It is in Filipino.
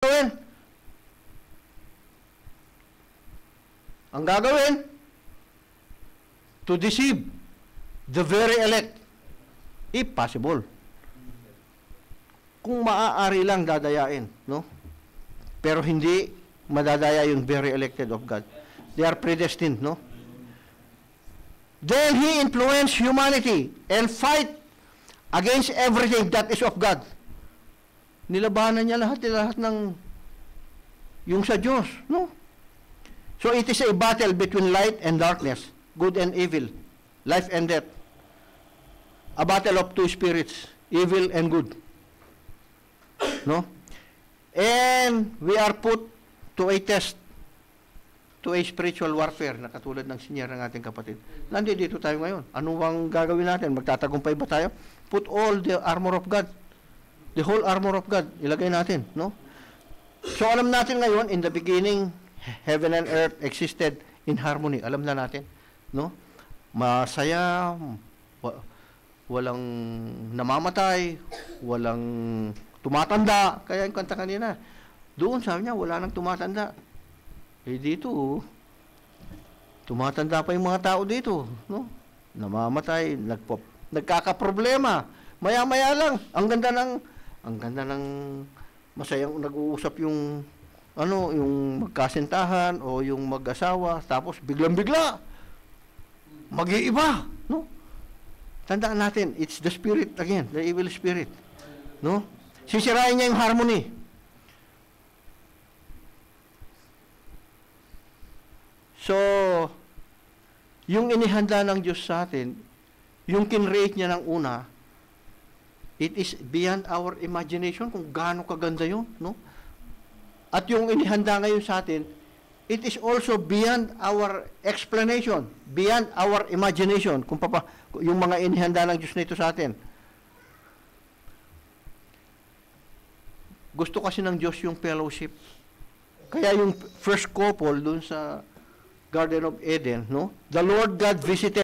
gagawin? Ang gagawin, to deceive the very elect, if possible. Kung maaari lang dadayain, no? Pero hindi madadaya yung very elected of God. They are predestined, no? Then he influenced humanity and fight against everything that is of God. Nilabanan niya lahat ng yung sa Diyos, no? So it is a battle between light and darkness, good and evil, life and death. A battle of two spirits, evil and good. No? And we are put to a test, to a spiritual warfare, na katulad ng senior ng ating kapatid. Nandito tayo ngayon. Ano bang gagawin natin? Magtatagumpay ba tayo? Put all the armor of God. The whole armor of God. Ilagay natin. No? So alam natin ngayon, in the beginning, heaven and earth existed in harmony. Alam na natin. No? Masaya, walang namamatay, walang tumatanda. Kaya yung kanta kanina, doon sabi niya, wala nang tumatanda. Eh dito, tumatanda pa yung mga tao dito. No? Namamatay, nagkakaproblema. Maya-maya lang. Ang ganda ng masayang nag-uusap yung yung magkasintahan o yung mag-asawa, tapos biglang-bigla mag-iiba, no? Tandaan natin, it's the spirit again, the evil spirit, no? Sisirain niya yung harmony. So, yung inihanda ng Diyos sa atin, yung kinreate niya ng una, it is beyond our imagination kung gaano kaganda yun, no? At yung inihanda ngayon sa atin, it is also beyond our explanation, beyond our imagination, kung yung mga inihanda ng Diyos nito sa atin. Gusto kasi ng Diyos yung fellowship. Kaya yung first couple dun sa Garden of Eden, no? The Lord God visited